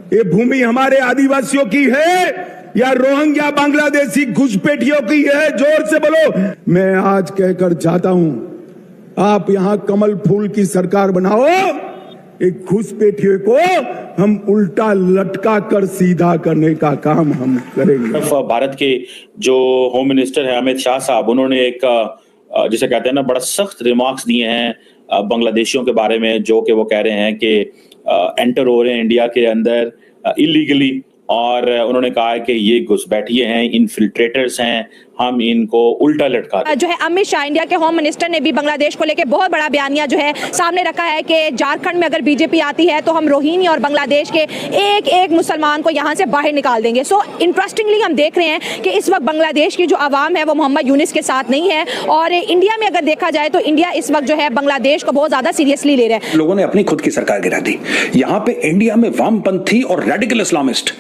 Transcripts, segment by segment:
ये भूमि हमारे आदिवासियों की है या रोहिंग्या बांग्लादेशी घुसपैठियों की है? जोर से बोलो। मैं आज कहकर चाहता हूं, आप यहां कमल फूल की सरकार बनाओ, एक घुसपैठियों को हम उल्टा लटका कर सीधा करने का काम हम करेंगे। भारत के जो होम मिनिस्टर है अमित शाह साहब, उन्होंने एक जिसे कहते हैं ना, बड़ा सख्त रिमार्क्स दिए हैं बांग्लादेशियों के बारे में, जो कि वो कह रहे हैं कि एंटर हो रहे हैं इंडिया के अंदर इलीगली, और उन्होंने कहा है कि ये घुसपैठिए हैं, इनफिल्ट्रेटर्स हैं, हम इनको उल्टा लटका जो है अमित शाह इंडिया के होम मिनिस्टर ने भी बांग्लादेश को लेकर बहुत बड़ा बयानिया जो है सामने रखा है कि झारखंड में अगर बीजेपी आती है तो हम रोहिंग्या और बांग्लादेश के एक एक मुसलमान को यहाँ से बाहर निकाल देंगे। सो इंटरेस्टिंगली हम देख रहे हैं कि इस वक्त बांग्लादेश की जो आवाम है वो मोहम्मद यूनिस के साथ नहीं है, और इंडिया में अगर देखा जाए तो इंडिया इस वक्त जो है बांग्लादेश को बहुत ज्यादा सीरियसली ले रहे हैं। लोगों ने अपनी खुद की सरकार गिरा दी। यहाँ पे इंडिया में वामपंथी और रेडिकल इस्लामिस्ट,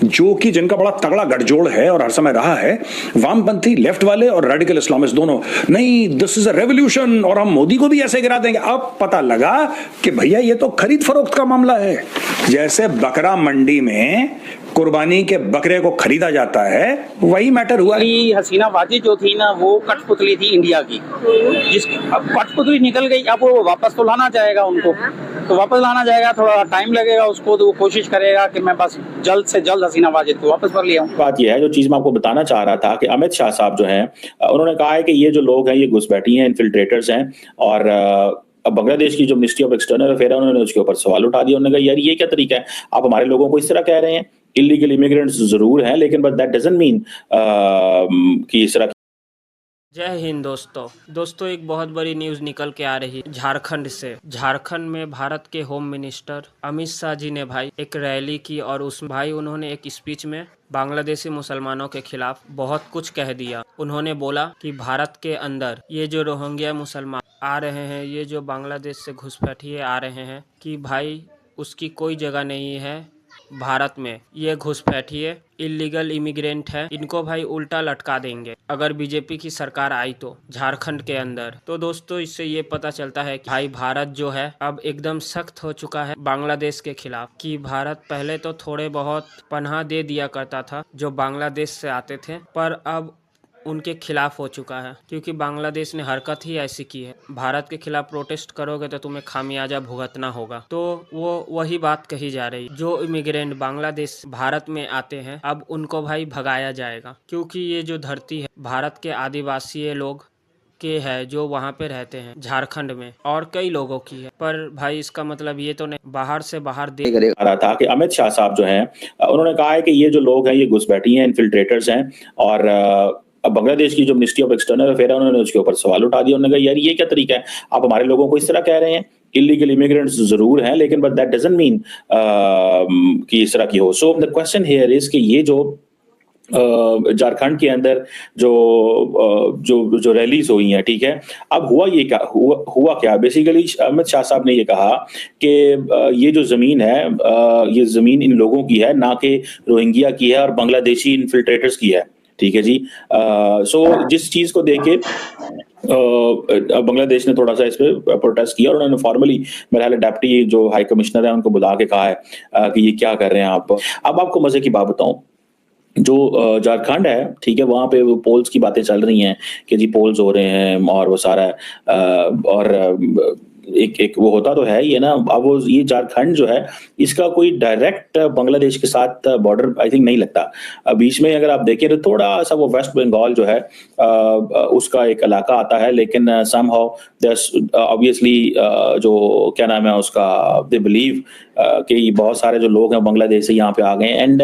जो कि जिनका बड़ा तगड़ा गठजोड़ है और हर समय रहा है, वामपंथी लेफ्ट वाले और रेडिकल इस्लामिस्ट दोनों, नहीं दिस इज अ रेवोल्यूशन और हम मोदी को भी ऐसे गिरा देंगे। अब पता लगा कि भैया ये तो खरीद फरोख्त का मामला है। जैसे बकरा मंडी में कुर्बानी के बकरे को खरीदा जाता है, वही मैटर हुआ। हसीना वाजिद जो थी ना, वो कठपुतली थी इंडिया की, जिसकी अब कठपुतली निकल गई। अब वो वापस तो लाना चाहेगा उनको, तो वापस लाना जाएगा, थोड़ा टाइम लगेगा उसको, तो वो कोशिश करेगा कि मैं बस जल्द से जल्द हसीना वाजिद को वापस कर लिया हूँ। बात यह है, जो चीज मैं आपको बताना चाह रहा था, कि अमित शाह साहब जो हैं, उन्होंने कहा है कि ये जो लोग हैं ये घुसपैठी हैं, इनफिल्ट्रेटर्स हैं, और अब बांग्लादेश की जो मिनिस्ट्री ऑफ एक्सटर्नल अफेयर है उन्होंने उसके ऊपर सवाल उठा दिया। उन्होंने कहा यार ये क्या तरीका है, आप हमारे लोगों को इस तरह कह रहे हैं। इलीगल इमिग्रेंट्स जरूर हैं, लेकिन बट दैट डजंट मीन कि इस तरह। जय हिंद दोस्तों एक बहुत बड़ी न्यूज़ निकल के आ रही है झारखंड से। झारखंड में भारत के होम मिनिस्टर अमित शाह जी ने भाई एक रैली की, और उसमें भाई उन्होंने एक स्पीच में बांग्लादेशी मुसलमानों के खिलाफ बहुत कुछ कह दिया। उन्होंने बोला कि भारत के अंदर ये जो रोहिंग्या मुसलमान आ रहे हैं, ये जो बांग्लादेश से घुसपैठिए आ रहे हैं, कि भाई उसकी कोई जगह नहीं है भारत में। ये घुसपैठिए इलीगल इमिग्रेंट है, इनको भाई उल्टा लटका देंगे अगर बीजेपी की सरकार आई तो झारखंड के अंदर। तो दोस्तों इससे ये पता चलता है कि भाई भारत जो है अब एकदम सख्त हो चुका है बांग्लादेश के खिलाफ। कि भारत पहले तो थोड़े बहुत पनाह दे दिया करता था जो बांग्लादेश से आते थे, पर अब उनके खिलाफ हो चुका है, क्योंकि बांग्लादेश ने हरकत ही ऐसी की है। भारत के खिलाफ प्रोटेस्ट करोगे तो तुम्हें खामियाजा भुगतना होगा। तो वो वही बात कही जा रही, जो इमिग्रेंट बांग्लादेश भारत में आते हैं अब उनको भाई भगाया जाएगा, क्योंकि ये जो धरती है भारत के आदिवासी लोग के है जो वहाँ पे रहते हैं झारखंड में, और कई लोगों की है। पर भाई इसका मतलब ये तो नहीं बाहर से बाहर देख रहा था कि अमित शाह साहब जो हैं उन्होंने कहा है कि ये जो लोग हैं ये घुसपैठी हैं, इनफिल्ट्रेटर्स हैं, और अब बांग्लादेश की जो मिनिस्ट्री ऑफ एक्सटर्नल अफेयर है उन्होंने उसके ऊपर सवाल उठा दिया। उन्होंने कहा यार ये क्या तरीका है, आप हमारे लोगों को इस तरह कह रहे हैं। इलीगल इमिग्रेंट्स जरूर हैं, लेकिन बट दैट डजंट मीन कि इस तरह की हो। So the question here is कि ये जो झारखंड के अंदर जो रैलीज हुई हैं, ठीक है, अब हुआ क्या बेसिकली अमित शाह साहब ने ये कहा कि ये जो जमीन है ये जमीन इन लोगों की है, ना कि रोहिंग्या की है और बांग्लादेशी इनफिल्ट्रेटर्स की है। ठीक है जी। सो जिस चीज को देख के बांग्लादेश ने थोड़ा सा इस पे प्रोटेस्ट किया, और उन्होंने फॉर्मली मेरे ख्याल डिप्टी जो हाई कमिश्नर है उनको बुला के कहा है कि ये क्या कर रहे हैं आप। अब आपको मजे की बात बताऊं, जो झारखंड है, ठीक है, वहां पे पोल्स की बातें चल रही हैं कि जी पोल्स हो रहे हैं और वो सारा और एक वो होता तो है ये ना। अब वो ये झारखंड जो है इसका कोई डायरेक्ट बांग्लादेश के साथ बॉर्डर आई थिंक नहीं लगता। बीच में अगर आप देखें तो थोड़ा सा वो वेस्ट बंगाल जो है उसका एक इलाका आता है, लेकिन समहाउ ऑब्वियसली जो क्या नाम है उसका, दे बिलीव कि बहुत सारे जो लोग हैं बांग्लादेश से यहाँ पे आ गए, एंड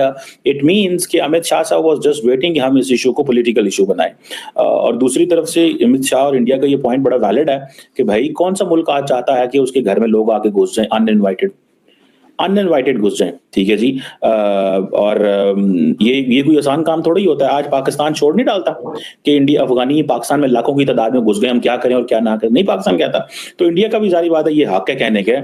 इट मीन्स कि अमित शाह साहब वाज जस्ट वेटिंग कि हम इस इशू को पॉलिटिकल इशू बनाएं। और दूसरी तरफ से अमित शाह और इंडिया का ये पॉइंट बड़ा वैलिड है कि भाई कौन सा मुल्क आज चाहता है कि उसके घर में लोग आके घुस जाएं, अनइनवाइटेड घुस जाएं। ठीक है जी। और ये कोई आसान काम थोड़ा ही होता है। आज पाकिस्तान छोड़ नहीं डालता कि इंडिया अफगानी पाकिस्तान में लाखों की तादाद में घुस गए, हम क्या करें और क्या ना करें, नहीं पाकिस्तान कहता। तो इंडिया का भी जारी बात है, ये हक है कहने के।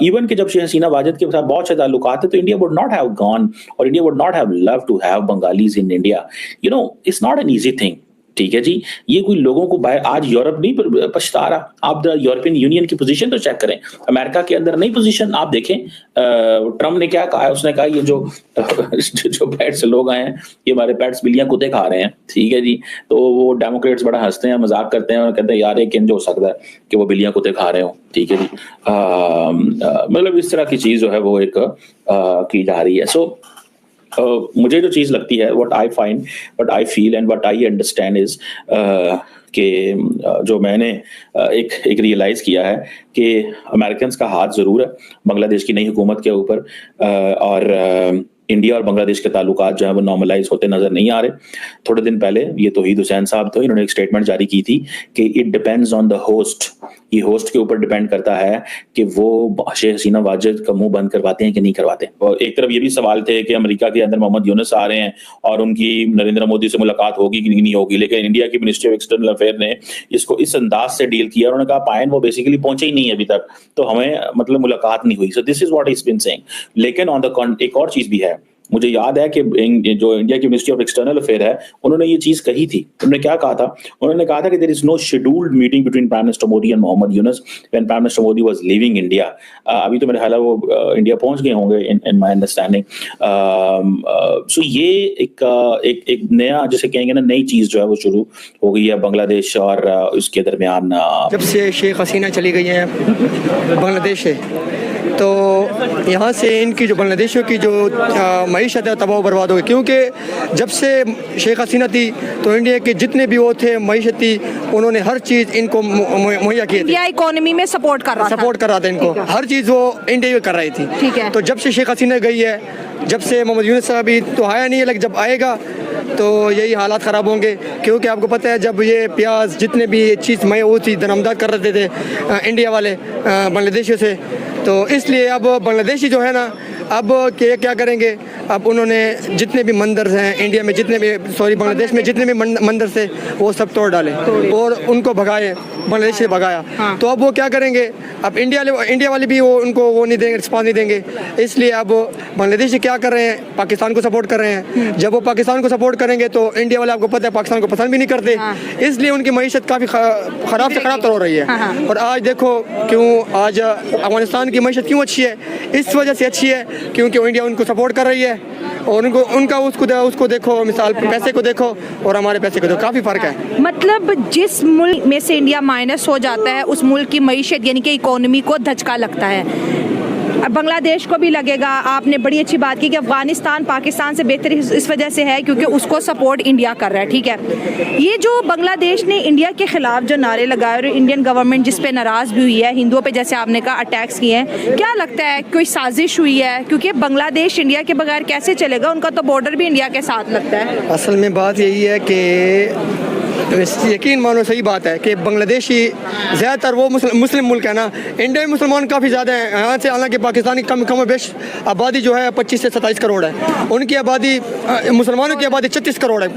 इवन कि जब शेख हसीना वाजिद के साथ बहुत से ताल्लुकात थे तो India would not have gone, और India would not have love to have Bengalis in India. You know, it's not an easy thing. ठीक है जी, ये कोई लोगों को आज यूरोप नहीं पछता रहा। आप यूरोपियन यूनियन की पोजीशन तो चेक करें, अमेरिका के अंदर नई पोजीशन आप देखें। ट्रम्प ने क्या कहा है, उसने कहा ये जो पेट्स लोग आए हैं, ये हमारे पेट्स बिल्लियां कुत्ते खा रहे हैं, ठीक है जी। तो वो डेमोक्रेट्स बड़ा हंसते हैं, मजाक करते हैं और कहते हैं यार ये किन जो हो सकता है कि वो बिल्लियां कुत्ते खा रहे हो, ठीक है जी। मतलब इस तरह की चीज जो है वो एक की जा रही है। सो मुझे जो चीज लगती है, what I find, what I feel and what I understand is कि जो मैंने एक रियलाइज किया है कि अमेरिकन का हाथ जरूर है बांग्लादेश की नई हुकूमत के ऊपर, और इंडिया और बांग्लादेश के ताल्लुकात जो है वो नॉर्मलाइज होते नजर नहीं आ रहे। थोड़े दिन पहले ये तौहीद हुसैन साहब थे, इन्होंने एक स्टेटमेंट जारी की थी कि it depends on the host, ये होस्ट के ऊपर डिपेंड करता है कि वो शेख हसीना वाजिद का मुंह बंद करवाते हैं कि नहीं करवाते। और एक तरफ ये भी सवाल थे कि अमेरिका के अंदर मोहम्मद यूनुस आ रहे हैं और उनकी नरेंद्र मोदी से मुलाकात होगी कि नहीं होगी, लेकिन इंडिया की मिनिस्ट्री ऑफ एक्सटर्नल अफेयर ने इसको इस अंदाज से डील किया, उन्होंने कहा पायन वो बेसिकली पहुंचे ही नहीं है अभी तक, तो हमें मतलब मुलाकात नहीं हुई। So this is what he is been saying. लेकिन ऑन द एक और चीज भी है, मुझे याद है कि जो इंडिया की मिनिस्ट्री ऑफ एक्सटर्नल अफेयर है, उन्होंने ये चीज कही थी। उन्होंने क्या कहा था, उन्होंने कहा था कि there is no scheduled meeting between prime minister Modi and Mohammad Yunus when prime minister Modi was leaving India. अभी तो मेरे ख्याल है वो इंडिया पहुंच गए होंगे इन माय अंडरस्टैंडिंग। सो ये एक नया, जैसे कहेंगे ना, नई चीज जो है वो शुरू हो गई है बांग्लादेश और उसके दरमियान। जब से शेख हसीना चली गई हैं बांग्लादेश से, तो यहाँ से इनकी जो बांग्लादेशियों की जो मईशत है तबाह बर्बाद हो गई, क्योंकि जब से शेख हसीना थी तो इंडिया के जितने भी वो थे मईशती, उन्होंने हर चीज़ इनको मुहैया की थी। इंडिया इकोनॉमी में सपोर्ट कर रहा था इनको, हर चीज़ वो इंडिया कर रही थी। ठीक है। तो जब से शेख हसीना गई है, जब से मोहम्मद यूनुस साहब भी तो आया नहीं है, लेकिन जब आएगा तो यही हालात ख़राब होंगे। क्योंकि आपको पता है जब ये प्याज जितने भी ये चीज़ वो थी दरआमद कर रहे थे इंडिया वाले बांग्लादेशियों से, तो इसलिए अब बांग्लादेशी जो है ना, अब क्या करेंगे, अब उन्होंने जितने भी मंदिर हैं इंडिया में, बांग्लादेश में जितने भी मंदिर थे वो सब तोड़ डाले और उनको भगाए, बांग्लादेश से भगाया। हाँ। तो अब वो क्या करेंगे, अब इंडिया वाले भी उनको नहीं देंगे, रिस्पॉन्स नहीं देंगे। इसलिए अब बांग्लादेशी क्या कर रहे हैं, पाकिस्तान को सपोर्ट कर रहे हैं। जब वो पाकिस्तान को सपोर्ट करेंगे तो इंडिया वाले, आपको पता है, पाकिस्तान को पसंद भी नहीं करते। हाँ। इसलिए उनकी मईशत काफ़ी ख़राब से ख़राब हो रही है। हाँ। और आज देखो क्यों आज अफगानिस्तान की मईशत क्यों अच्छी है, इस वजह से अच्छी है क्योंकि इंडिया उनको सपोर्ट कर रही है और उसको देखो, मिसाल पैसे को देखो और हमारे पैसे को देखो, काफ़ी फ़र्क है। मतलब जिस मुल्क में से इंडिया माइनस हो जाता है उस मुल्क की मईशत यानी कि इकोनॉमी को धचका लगता है। अब बांग्लादेश को भी लगेगा। आपने बड़ी अच्छी बात की कि अफगानिस्तान पाकिस्तान से बेहतर इस वजह से है क्योंकि उसको सपोर्ट इंडिया कर रहा है। ठीक है, ये जो बांग्लादेश ने इंडिया के खिलाफ जो नारे लगाए और इंडियन गवर्नमेंट जिस पे नाराज़ भी हुई है, हिंदुओं पे जैसे आपने कहा अटैक्स किए हैं, क्या लगता है कोई साजिश हुई है? क्योंकि बांग्लादेश इंडिया के बगैर कैसे चलेगा, उनका तो बॉर्डर भी इंडिया के साथ लगता है। असल में बात यही है कि यकीन मानो सही बात है कि बांग्लादेशी ज़्यादातर वो मुस्लिम मुल्क है ना, इंडिया में मुसलमान काफ़ी ज़्यादा हैं यहाँ से, हालांकि पाकिस्तान की कम बेश आबादी जो है 25 से 27 करोड़ है, उनकी आबादी मुसलमानों की आबादी 36 करोड़ है,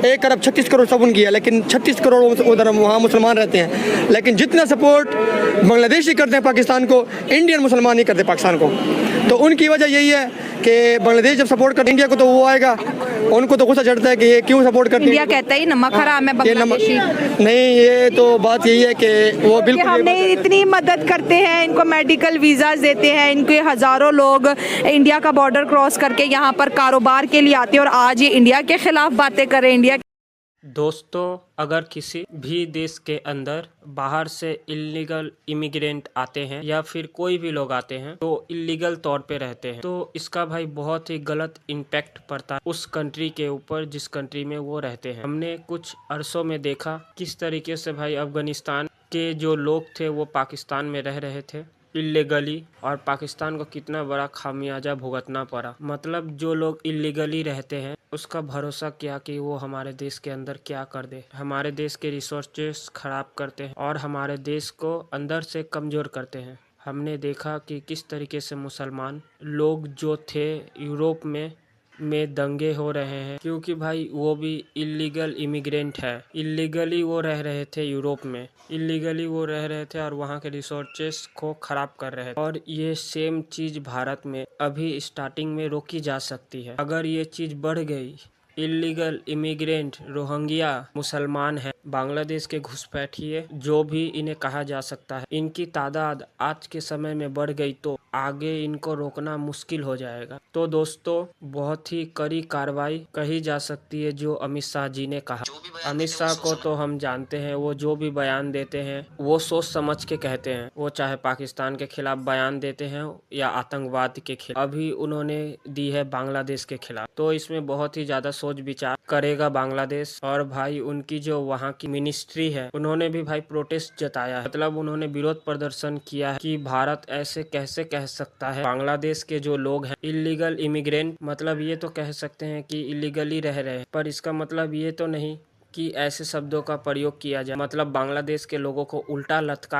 1 अरब 36 करोड़ सब उनकी है, लेकिन 36 करोड़ उधर वहाँ मुसलमान रहते हैं। लेकिन जितना सपोर्ट बांग्लादेशी करते हैं पाकिस्तान को, इंडियन मुसलमान नहीं करते पाकिस्तान को। तो उनकी वजह यही है कि बांग्लादेश जब सपोर्ट करते इंडिया को तो वो आएगा, उनको तो गुस्सा चढ़ता है कि ये क्यों सपोर्ट करते हैं। इंडिया कहता है नमक हराम है बांग्लादेशी। नहीं, ये तो बात यही है कि वो बिल्कुल हमने इतनी मदद करते हैं, इनको मेडिकल वीज़ाज देते हैं, इनके हज़ारों लोग इंडिया का बॉर्डर क्रॉस करके यहाँ पर कारोबार के लिए आते हैं और आज ये इंडिया के खिलाफ बातें कर रहे हैं। इंडिया दोस्तों, अगर किसी भी देश के अंदर बाहर से इल्लीगल इमिग्रेंट आते हैं या फिर कोई भी लोग आते हैं तो इल्लीगल तौर पे रहते हैं, तो इसका भाई बहुत ही गलत इम्पैक्ट पड़ता है उस कंट्री के ऊपर जिस कंट्री में वो रहते हैं। हमने कुछ अरसों में देखा किस तरीके से भाई अफगानिस्तान के जो लोग थे वो पाकिस्तान में रह रहे थे इल्लीगली, और पाकिस्तान को कितना बड़ा खामियाजा भुगतना पड़ा। मतलब जो लोग इल्लीगली रहते हैं उसका भरोसा किया कि वो हमारे देश के अंदर क्या कर दे, हमारे देश के रिसोर्सेस खराब करते हैं और हमारे देश को अंदर से कमज़ोर करते हैं। हमने देखा कि किस तरीके से मुसलमान लोग जो थे यूरोप में दंगे हो रहे हैं, क्योंकि भाई वो भी इल्लीगल इमिग्रेंट है, इल्लीगली वो रह रहे थे यूरोप में, इल्लीगली वो रह रहे थे और वहाँ के रिसोर्सेस को ख़राब कर रहे थे। और ये सेम चीज़ भारत में अभी स्टार्टिंग में रोकी जा सकती है। अगर ये चीज़ बढ़ गई इलीगल इमिग्रेंट रोहिंग्या मुसलमान हैं, बांग्लादेश के घुसपैठिए जो भी इन्हें कहा जा सकता है, इनकी तादाद आज के समय में बढ़ गई तो आगे इनको रोकना मुश्किल हो जाएगा। तो दोस्तों बहुत ही कड़ी कार्रवाई कही जा सकती है जो अमित शाह जी ने कहा। अमित शाह को तो हम जानते हैं, वो जो भी बयान देते हैं वो सोच समझ के कहते हैं, वो चाहे पाकिस्तान के खिलाफ बयान देते हैं या आतंकवाद के खिलाफ। अभी उन्होंने दी है बांग्लादेश के खिलाफ, तो इसमें बहुत ही ज्यादा सोच विचार करेगा बांग्लादेश। और भाई उनकी जो वहाँ की मिनिस्ट्री है उन्होंने भी भाई प्रोटेस्ट जताया है, मतलब उन्होंने विरोध प्रदर्शन किया है कि भारत ऐसे कैसे कह सकता है बांग्लादेश के जो लोग हैं इलीगल इमिग्रेंट, मतलब ये तो कह सकते हैं कि इलीगली रह रहे हैं, पर इसका मतलब ये तो नहीं कि ऐसे शब्दों का प्रयोग किया जाए, मतलब बांग्लादेश के लोगों को उल्टा लटका